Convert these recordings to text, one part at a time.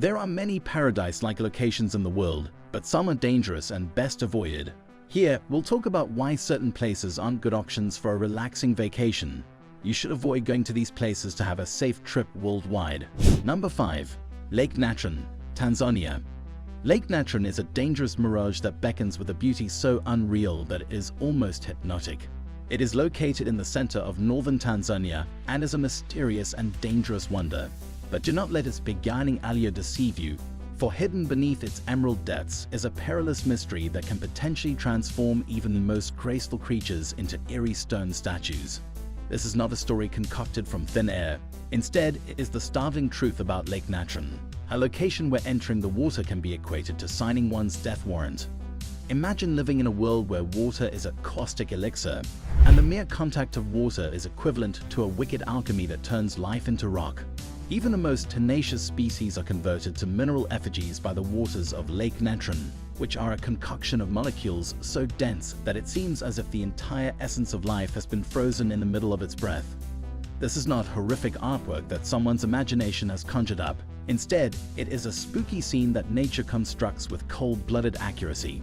There are many paradise-like locations in the world, but some are dangerous and best avoided. Here, we'll talk about why certain places aren't good options for a relaxing vacation. You should avoid going to these places to have a safe trip worldwide. Number 5. Lake Natron, Tanzania. Lake Natron is a dangerous mirage that beckons with a beauty so unreal that it is almost hypnotic. It is located in the center of northern Tanzania and is a mysterious and dangerous wonder. But do not let its beguiling allure deceive you, for hidden beneath its emerald depths is a perilous mystery that can potentially transform even the most graceful creatures into eerie stone statues. This is not a story concocted from thin air. Instead, it is the startling truth about Lake Natron, a location where entering the water can be equated to signing one's death warrant. Imagine living in a world where water is a caustic elixir, and the mere contact of water is equivalent to a wicked alchemy that turns life into rock. Even the most tenacious species are converted to mineral effigies by the waters of Lake Natron, which are a concoction of molecules so dense that it seems as if the entire essence of life has been frozen in the middle of its breath. This is not horrific artwork that someone's imagination has conjured up. Instead, it is a spooky scene that nature constructs with cold-blooded accuracy.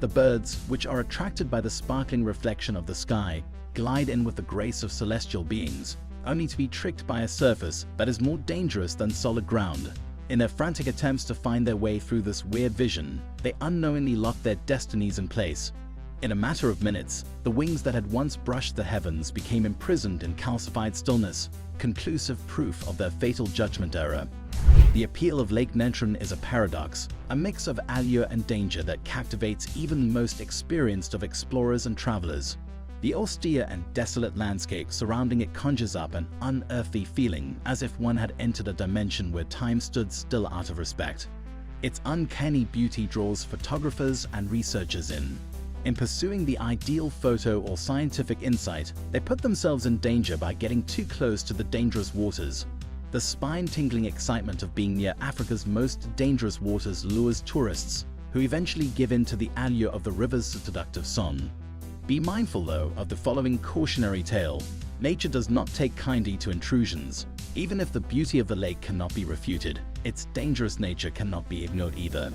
The birds, which are attracted by the sparkling reflection of the sky, glide in with the grace of celestial beings, only to be tricked by a surface that is more dangerous than solid ground. In their frantic attempts to find their way through this weird vision, they unknowingly lock their destinies in place. In a matter of minutes, the wings that had once brushed the heavens became imprisoned in calcified stillness, conclusive proof of their fatal judgment error. The appeal of Lake Natron is a paradox, a mix of allure and danger that captivates even the most experienced of explorers and travelers. The austere and desolate landscape surrounding it conjures up an unearthly feeling, as if one had entered a dimension where time stood still out of respect. Its uncanny beauty draws photographers and researchers in. In pursuing the ideal photo or scientific insight, they put themselves in danger by getting too close to the dangerous waters. The spine-tingling excitement of being near Africa's most dangerous waters lures tourists, who eventually give in to the allure of the river's seductive song. Be mindful, though, of the following cautionary tale. Nature does not take kindly to intrusions. Even if the beauty of the lake cannot be refuted, its dangerous nature cannot be ignored either.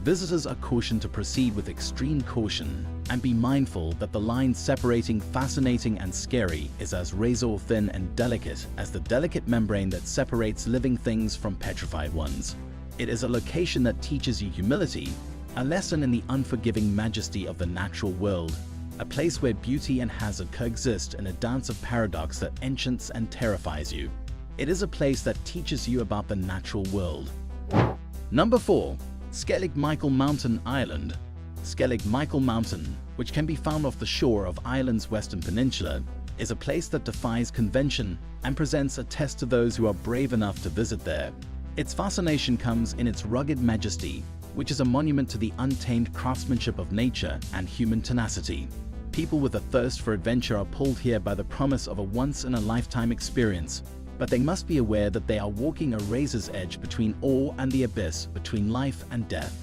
Visitors are cautioned to proceed with extreme caution, and be mindful that the line separating fascinating and scary is as razor-thin and delicate as the delicate membrane that separates living things from petrified ones. It is a location that teaches you humility, a lesson in the unforgiving majesty of the natural world, a place where beauty and hazard coexist in a dance of paradox that enchants and terrifies you. It is a place that teaches you about the natural world. Number 4. Skellig Michael Mountain, Ireland. Skellig Michael Mountain, which can be found off the shore of Ireland's western peninsula, is a place that defies convention and presents a test to those who are brave enough to visit there. Its fascination comes in its rugged majesty, which is a monument to the untamed craftsmanship of nature and human tenacity. People with a thirst for adventure are pulled here by the promise of a once-in-a-lifetime experience, but they must be aware that they are walking a razor's edge between awe and the abyss, between life and death.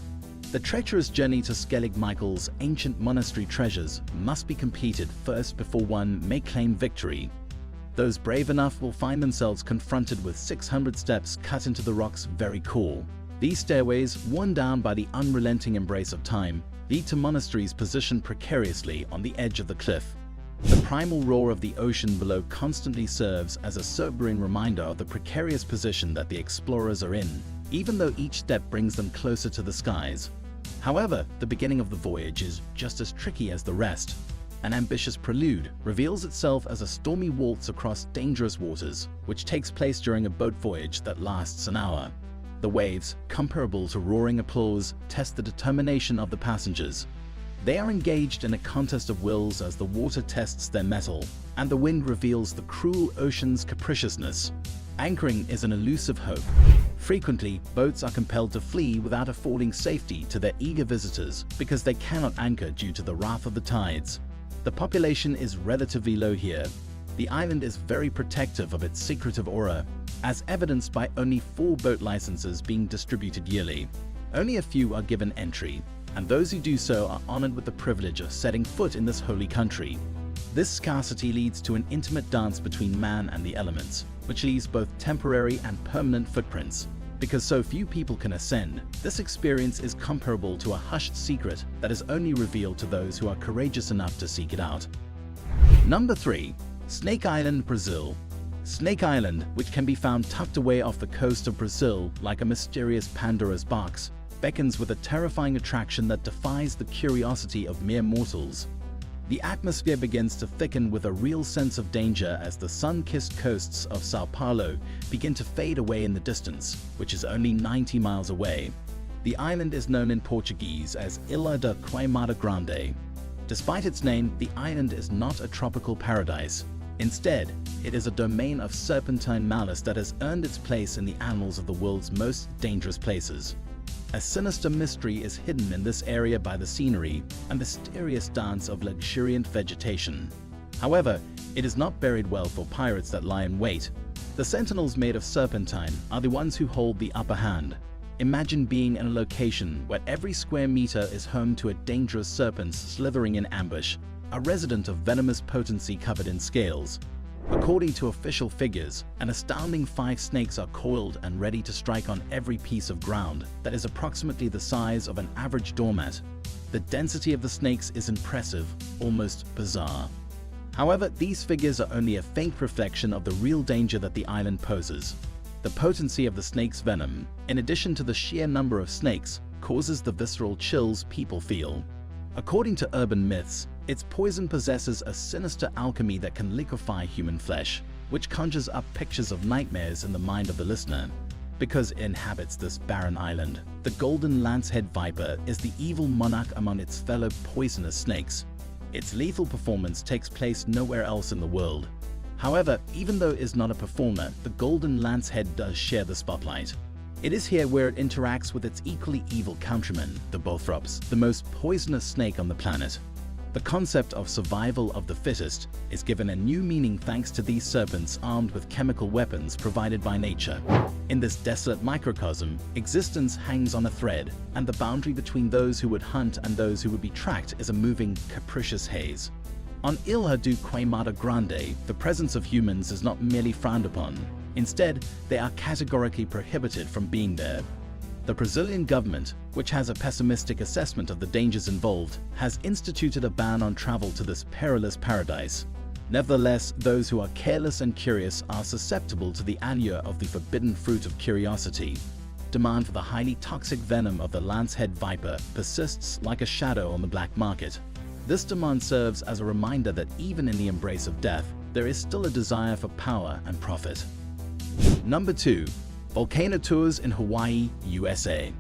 The treacherous journey to Skellig Michael's ancient monastery treasures must be completed first before one may claim victory. Those brave enough will find themselves confronted with 600 steps cut into the rock's very core. These stairways, worn down by the unrelenting embrace of time, lead to monasteries positioned precariously on the edge of the cliff. The primal roar of the ocean below constantly serves as a sobering reminder of the precarious position that the explorers are in, even though each step brings them closer to the skies. However, the beginning of the voyage is just as tricky as the rest. An ambitious prelude reveals itself as a stormy waltz across dangerous waters, which takes place during a boat voyage that lasts an hour. The waves, comparable to roaring applause, test the determination of the passengers. They are engaged in a contest of wills as the water tests their mettle, and the wind reveals the cruel ocean's capriciousness. Anchoring is an elusive hope. Frequently, boats are compelled to flee without affording safety to their eager visitors because they cannot anchor due to the wrath of the tides. The population is relatively low here. The island is very protective of its secretive aura, as evidenced by only 4 boat licenses being distributed yearly. Only a few are given entry, and those who do so are honored with the privilege of setting foot in this holy country. This scarcity leads to an intimate dance between man and the elements, which leaves both temporary and permanent footprints. Because so few people can ascend, this experience is comparable to a hushed secret that is only revealed to those who are courageous enough to seek it out. Number 3. Snake Island, Brazil. Snake Island, which can be found tucked away off the coast of Brazil like a mysterious Pandora's box, beckons with a terrifying attraction that defies the curiosity of mere mortals. The atmosphere begins to thicken with a real sense of danger as the sun-kissed coasts of Sao Paulo begin to fade away in the distance, which is only 90 miles away. The island is known in Portuguese as Ilha da Queimada Grande. Despite its name, the island is not a tropical paradise. Instead, it is a domain of serpentine malice that has earned its place in the annals of the world's most dangerous places. A sinister mystery is hidden in this area by the scenery and mysterious dance of luxuriant vegetation. However, it is not buried well for pirates that lie in wait. The sentinels made of serpentine are the ones who hold the upper hand. Imagine being in a location where every square meter is home to a dangerous serpent slithering in ambush, a resident of venomous potency covered in scales. According to official figures, an astounding 5 snakes are coiled and ready to strike on every piece of ground that is approximately the size of an average doormat. The density of the snakes is impressive, almost bizarre. However, these figures are only a faint reflection of the real danger that the island poses. The potency of the snake's venom, in addition to the sheer number of snakes, causes the visceral chills people feel. According to urban myths, its poison possesses a sinister alchemy that can liquefy human flesh, which conjures up pictures of nightmares in the mind of the listener. Because it inhabits this barren island, the golden lancehead viper is the evil monarch among its fellow poisonous snakes. Its lethal performance takes place nowhere else in the world. However, even though it is not a performer, the golden lancehead does share the spotlight. It is here where it interacts with its equally evil countryman, the Bothrops, the most poisonous snake on the planet. The concept of survival of the fittest is given a new meaning thanks to these serpents armed with chemical weapons provided by nature. In this desolate microcosm, existence hangs on a thread, and the boundary between those who would hunt and those who would be tracked is a moving, capricious haze. On Ilha do Queimada Grande, the presence of humans is not merely frowned upon. Instead, they are categorically prohibited from being there. The Brazilian government, which has a pessimistic assessment of the dangers involved, has instituted a ban on travel to this perilous paradise. Nevertheless, those who are careless and curious are susceptible to the allure of the forbidden fruit of curiosity. Demand for the highly toxic venom of the lancehead viper persists like a shadow on the black market. This demand serves as a reminder that even in the embrace of death, there is still a desire for power and profit. Number 2. Volcano tours in Hawaii, USA.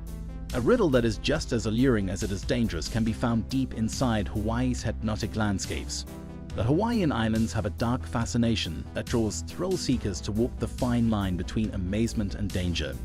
A riddle that is just as alluring as it is dangerous can be found deep inside Hawaii's hypnotic landscapes. The Hawaiian Islands have a dark fascination that draws thrill seekers to walk the fine line between amazement and danger.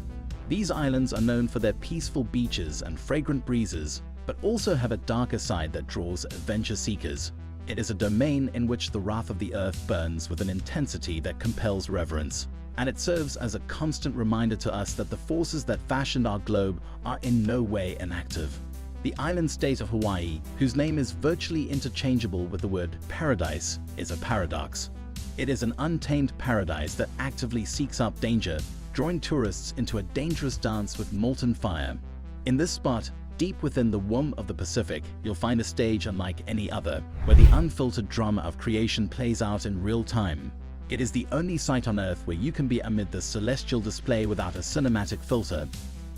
These islands are known for their peaceful beaches and fragrant breezes, but also have a darker side that draws adventure seekers. It is a domain in which the wrath of the earth burns with an intensity that compels reverence. And it serves as a constant reminder to us that the forces that fashioned our globe are in no way inactive. The island state of Hawaii, whose name is virtually interchangeable with the word paradise, is a paradox. It is an untamed paradise that actively seeks out danger, drawing tourists into a dangerous dance with molten fire. In this spot, deep within the womb of the Pacific, you'll find a stage unlike any other, where the unfiltered drama of creation plays out in real time. It is the only site on Earth where you can be amid the celestial display without a cinematic filter,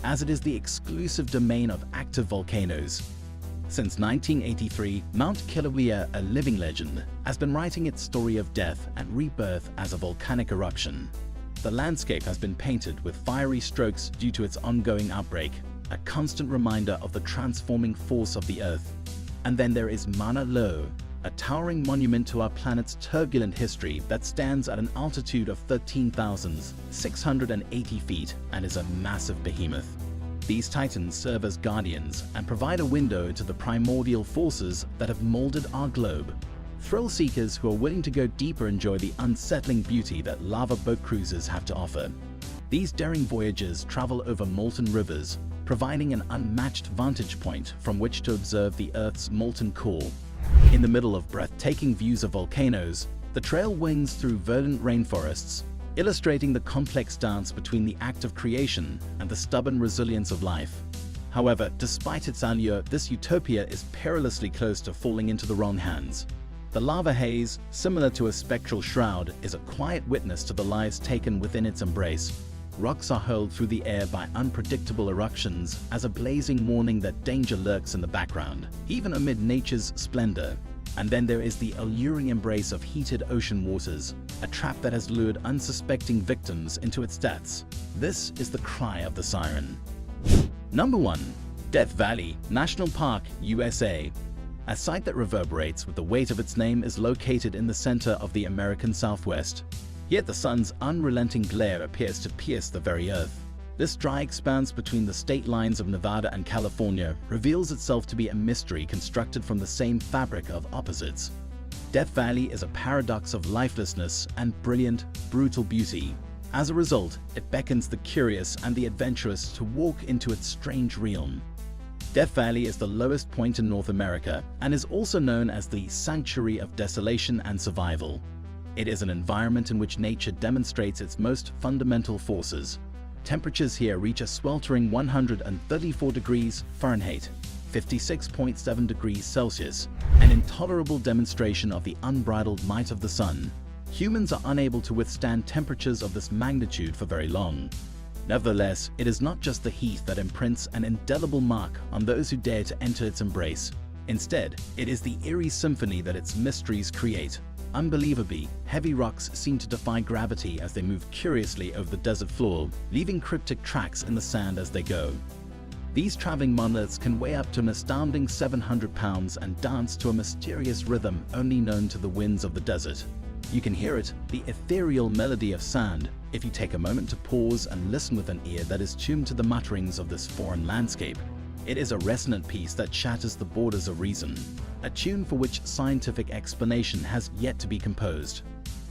as it is the exclusive domain of active volcanoes. Since 1983, Mount Kilauea, a living legend, has been writing its story of death and rebirth as a volcanic eruption. The landscape has been painted with fiery strokes due to its ongoing outbreak, a constant reminder of the transforming force of the Earth. And then there is Mauna Loa, a towering monument to our planet's turbulent history that stands at an altitude of 13,680 feet and is a massive behemoth. These titans serve as guardians and provide a window into the primordial forces that have molded our globe. Thrill seekers who are willing to go deeper enjoy the unsettling beauty that lava boat cruises have to offer. These daring voyages travel over molten rivers, providing an unmatched vantage point from which to observe the Earth's molten core. In the middle of breathtaking views of volcanoes, the trail winds through verdant rainforests, illustrating the complex dance between the act of creation and the stubborn resilience of life. However, despite its allure, this utopia is perilously close to falling into the wrong hands. The lava haze, similar to a spectral shroud, is a quiet witness to the lives taken within its embrace. Rocks are hurled through the air by unpredictable eruptions as a blazing warning that danger lurks in the background, even amid nature's splendor. And then there is the alluring embrace of heated ocean waters, a trap that has lured unsuspecting victims into its depths. This is the cry of the siren. Number 1. Death Valley National Park, USA. A site that reverberates with the weight of its name is located in the center of the American Southwest. Yet the sun's unrelenting glare appears to pierce the very earth. This dry expanse between the state lines of Nevada and California reveals itself to be a mystery constructed from the same fabric of opposites. Death Valley is a paradox of lifelessness and brilliant, brutal beauty. As a result, it beckons the curious and the adventurous to walk into its strange realm. Death Valley is the lowest point in North America and is also known as the Sanctuary of Desolation and Survival. It is an environment in which nature demonstrates its most fundamental forces. Temperatures here reach a sweltering 134 degrees Fahrenheit, 56.7 degrees Celsius, an intolerable demonstration of the unbridled might of the sun. Humans are unable to withstand temperatures of this magnitude for very long. Nevertheless, it is not just the heat that imprints an indelible mark on those who dare to enter its embrace. Instead, it is the eerie symphony that its mysteries create. Unbelievably, heavy rocks seem to defy gravity as they move curiously over the desert floor, leaving cryptic tracks in the sand as they go. These traveling monoliths can weigh up to an astounding 700 pounds and dance to a mysterious rhythm only known to the winds of the desert. You can hear it, the ethereal melody of sand, if you take a moment to pause and listen with an ear that is tuned to the mutterings of this foreign landscape. It is a resonant piece that shatters the borders of reason, a tune for which scientific explanation has yet to be composed.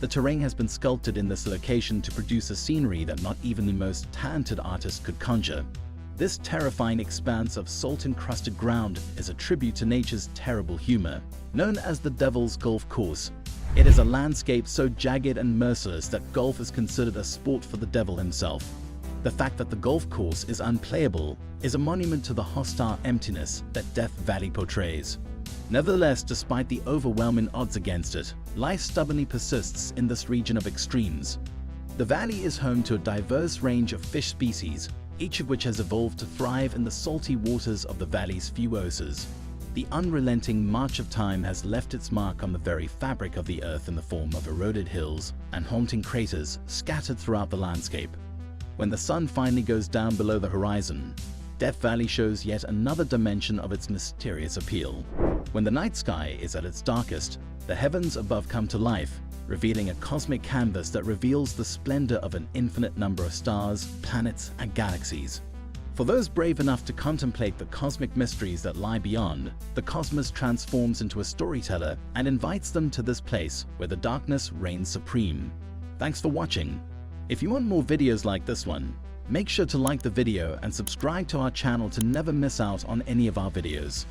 The terrain has been sculpted in this location to produce a scenery that not even the most talented artist could conjure. This terrifying expanse of salt-encrusted ground is a tribute to nature's terrible humor. Known as the Devil's Golf Course, it is a landscape so jagged and merciless that golf is considered a sport for the devil himself. The fact that the golf course is unplayable is a monument to the hostile emptiness that Death Valley portrays. Nevertheless, despite the overwhelming odds against it, life stubbornly persists in this region of extremes. The valley is home to a diverse range of fish species, each of which has evolved to thrive in the salty waters of the valley's few oases. The unrelenting march of time has left its mark on the very fabric of the earth in the form of eroded hills and haunting craters scattered throughout the landscape. When the sun finally goes down below the horizon, Death Valley shows yet another dimension of its mysterious appeal. When the night sky is at its darkest, the heavens above come to life, revealing a cosmic canvas that reveals the splendor of an infinite number of stars, planets, and galaxies. For those brave enough to contemplate the cosmic mysteries that lie beyond, the cosmos transforms into a storyteller and invites them to this place where the darkness reigns supreme. Thanks for watching. If you want more videos like this one, make sure to like the video and subscribe to our channel to never miss out on any of our videos.